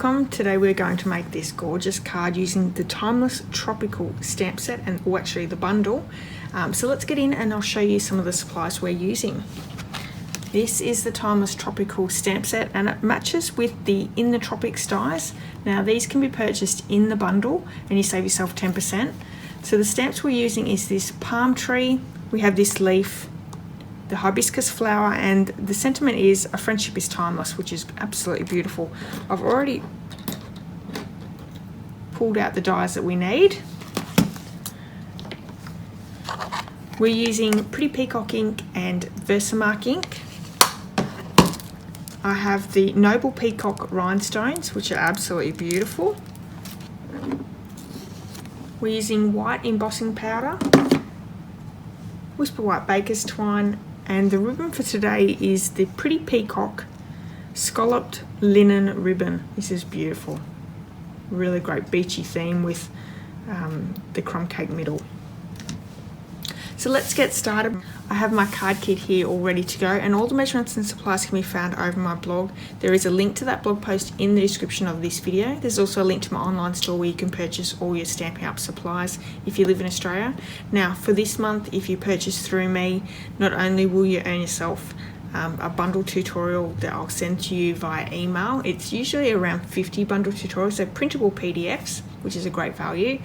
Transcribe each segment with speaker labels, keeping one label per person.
Speaker 1: welcome. Today we're going to make this gorgeous card using the Timeless Tropical stamp set, or actually the bundle. So let's get in and I'll show you some of the supplies we're using. This is the Timeless Tropical stamp set and it matches with the In the Tropics dies. Now these can be purchased in the bundle and you save yourself 10%. So the stamps we're using is this palm tree, we have this leaf, the hibiscus flower, and the sentiment is a friendship is timeless, which is absolutely beautiful. I've already pulled out the dies that we need. We're using Pretty Peacock ink and Versamark ink. I have the Noble Peacock rhinestones, which are absolutely beautiful. We're using white embossing powder, Whisper White Baker's twine, and the ribbon for today is the Pretty Peacock scalloped linen ribbon. This is beautiful. Really great beachy theme with the crumb cake middle. So let's get started. I have my card kit here all ready to go, and all the measurements and supplies can be found over my blog. There is a link to that blog post in the description of this video. There's also a link to my online store where you can purchase all your Stampin' Up supplies if you live in Australia. Now for this month, if you purchase through me, not only will you earn yourself a bundle tutorial that I'll send to you via email. It's usually around 50 bundle tutorials, so printable PDFs, which is a great value.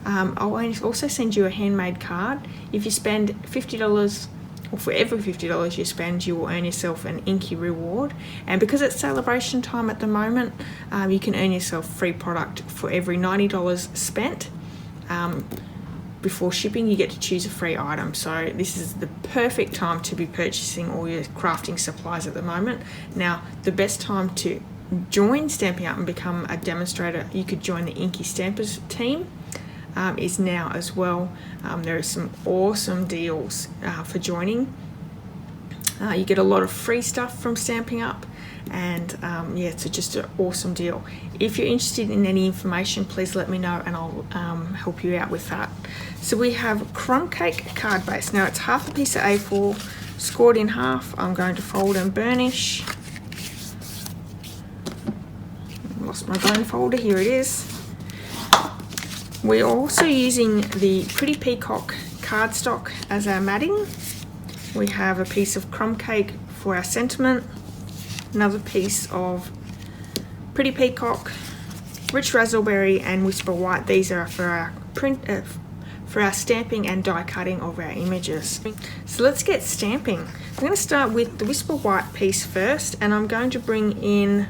Speaker 1: I'll also send you a handmade card. If you spend $50, or for every $50 you spend, you will earn yourself an inky reward. And because it's celebration time at the moment, you can earn yourself free product for every $90 spent. Before shipping, you get to choose a free item. So this is the perfect time to be purchasing all your crafting supplies at the moment. Now, the best time to join Stampin' Up and become a demonstrator, you could join the Inky Stampers team. Is now as well. There are some awesome deals for joining. You get a lot of free stuff from Stampin' Up, and yeah, it's just an awesome deal. If you're interested in any information, please let me know and I'll help you out with that. So we have crumb cake card base. Now it's half a piece of A4 scored in half. I'm going to fold and burnish. Lost my bone folder, here it is. We're also using the Pretty Peacock cardstock as our matting. We have a piece of crumb cake for our sentiment, another piece of Pretty Peacock, Rich Razzleberry and Whisper White. These are for our for our stamping and die cutting of our images. So let's get stamping. I'm going to start with the Whisper White piece first, and I'm going to bring in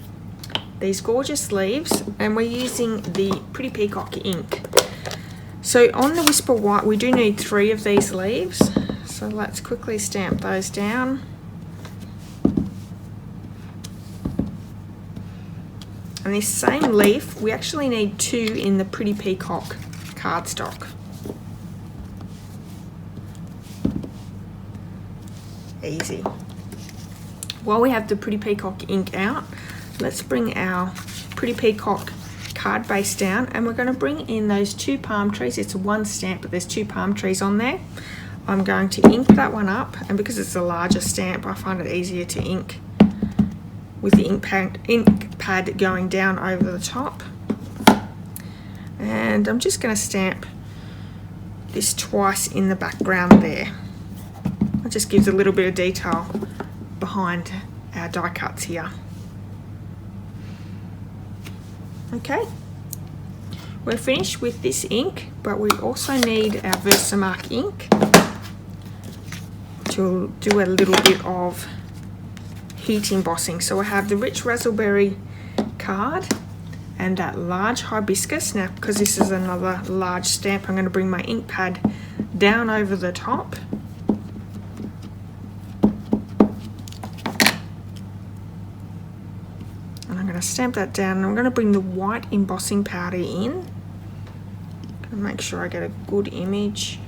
Speaker 1: these gorgeous leaves, and we're using the Pretty Peacock ink. So on the Whisper White, we do need 3 of these leaves. So let's quickly stamp those down. And this same leaf, we actually need 2 in the Pretty Peacock cardstock. Easy. While we have the Pretty Peacock ink out, let's bring our Pretty Peacock card base down, and we're going to bring in those 2 palm trees. It's one stamp, but there's 2 palm trees on there. I'm going to ink that one up, and because it's a larger stamp, I find it easier to ink with the ink pad going down over the top. And I'm just going to stamp this twice in the background there. It just gives a little bit of detail behind our die cuts here. Okay, we're finished with this ink, but we also need our Versamark ink to do a little bit of heat embossing. So I have the Rich Razzleberry card and that large hibiscus. Now, because this is another large stamp, I'm going to bring my ink pad down over the top. Stamp that down, and I'm going to bring the white embossing powder in. Gonna make sure I get a good image.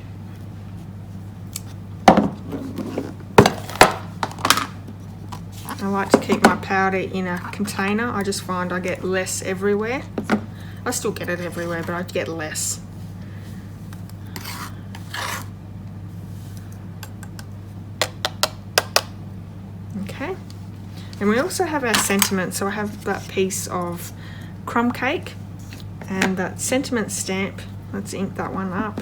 Speaker 1: I like to keep my powder in a container. I just find I get less everywhere. I still get it everywhere, but I get less. Okay. And we also have our sentiment. So I have that piece of crumb cake and that sentiment stamp. Let's ink that one up.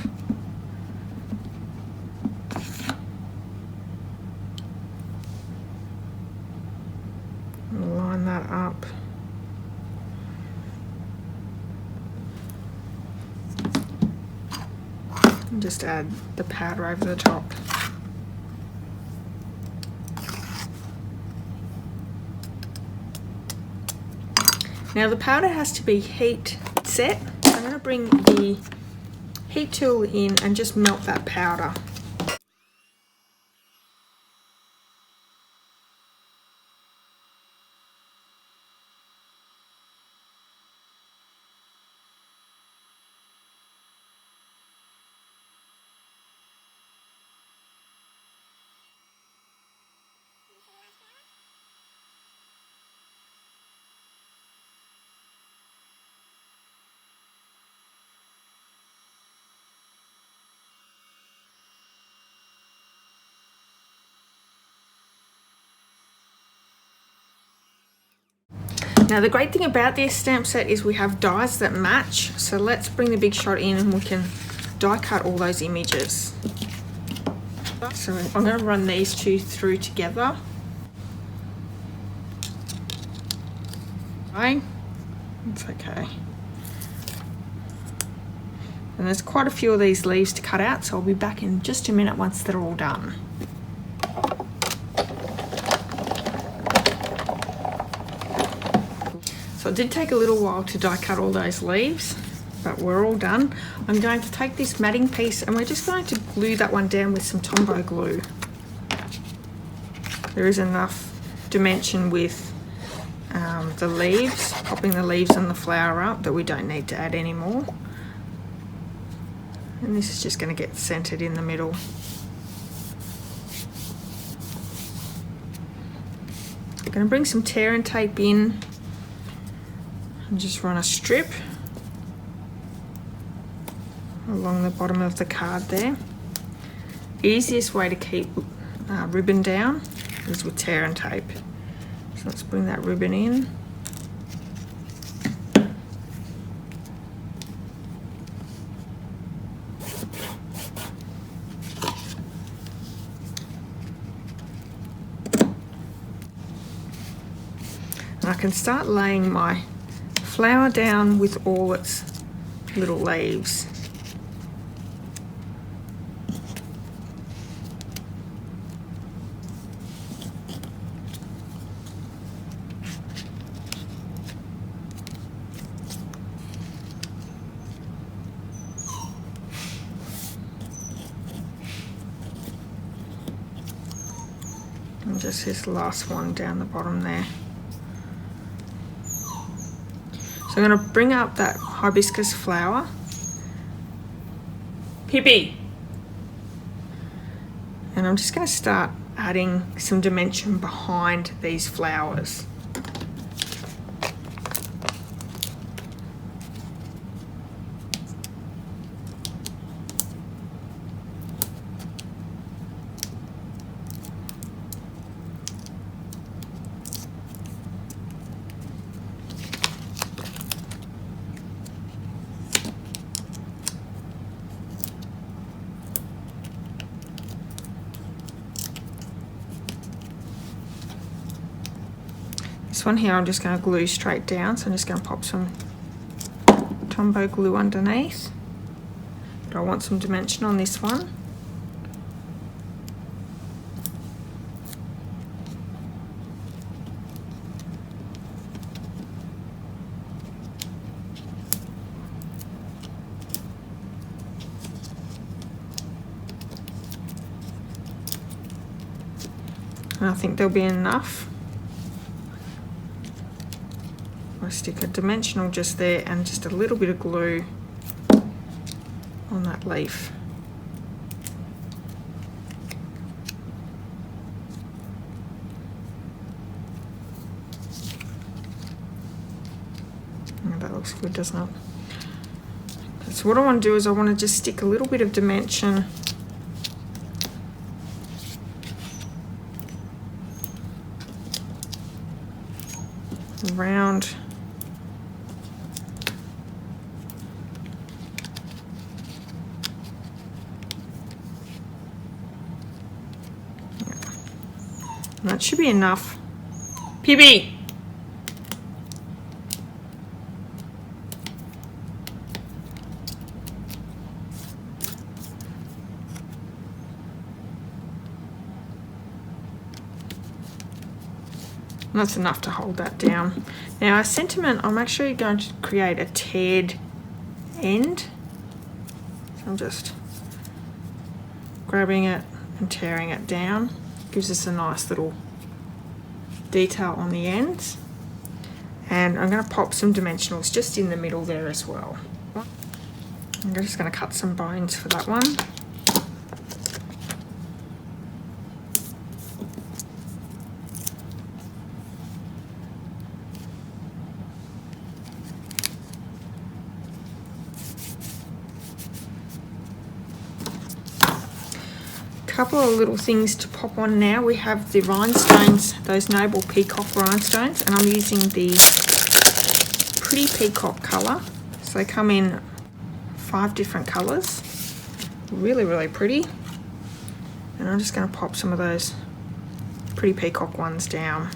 Speaker 1: Line that up. And just add the powder over the top. Now the powder has to be heat set. I'm going to bring the heat tool in and just melt that powder. Now the great thing about this stamp set is we have dies that match, so let's bring the Big Shot in and we can die cut all those images. So I'm going to run these two through together. Okay, it's okay. And there's quite a few of these leaves to cut out, so I'll be back in just a minute once they're all done. So it did take a little while to die cut all those leaves, but we're all done. I'm going to take this matting piece and we're just going to glue that one down with some Tombow glue. There is enough dimension with the leaves, popping the leaves and the flower up, that we don't need to add any more. And this is just going to get centered in the middle. I'm going to bring some tear and tape in and just run a strip along the bottom of the card there. Easiest way to keep ribbon down is with tear and tape. So let's bring that ribbon in. And I can start laying my flower down with all its little leaves. And just this last one down the bottom there. So I'm going to bring up that hibiscus flower. Pippi! And I'm just going to start adding some dimension behind these flowers. This one here I'm just going to glue straight down, so I'm just going to pop some Tombow glue underneath. But I want some dimension on this one. And I think there'll be enough. I stick a dimensional just there and just a little bit of glue on that leaf. Oh, that looks good, doesn't it? So what I want to do is I want to just stick a little bit of dimension around That should be enough. PB! That's enough to hold that down. Now our sentiment, I'm actually going to create a teared end. So I'm just grabbing it and tearing it down. Gives us a nice little detail on the ends. And I'm going to pop some dimensionals just in the middle there as well. I'm just going to cut some bones for that one. Couple of little things to pop on now. We have the rhinestones, those noble peacock rhinestones, and I'm using the pretty peacock colour. So they come in 5 different colours. Really, really pretty. And I'm just going to pop some of those pretty peacock ones down.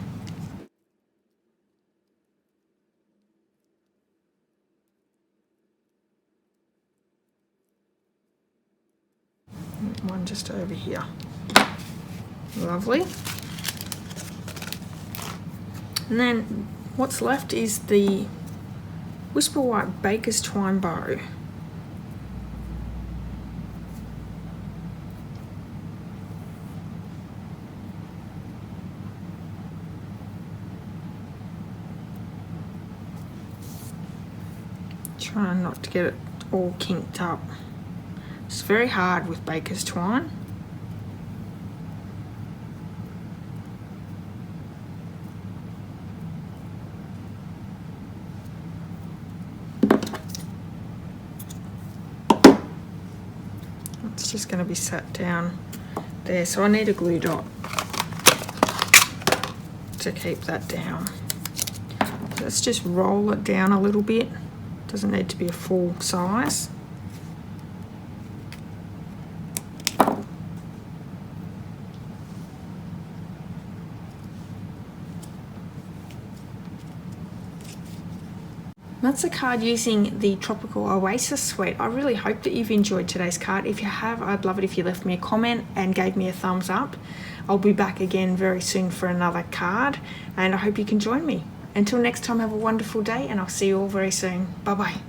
Speaker 1: One just over here. Lovely. And then what's left is the Whisper White Baker's Twine bow. Trying not to get it all kinked up. It's very hard with baker's twine. It's just going to be sat down there, so I need a glue dot to keep that down. So let's just roll it down a little bit. Doesn't need to be a full size. That's a card using the Tropical Oasis suite. I really hope that you've enjoyed today's card. If you have, I'd love it if you left me a comment and gave me a thumbs up. I'll be back again very soon for another card, and I hope you can join me. Until next time, have a wonderful day, and I'll see you all very soon. Bye bye.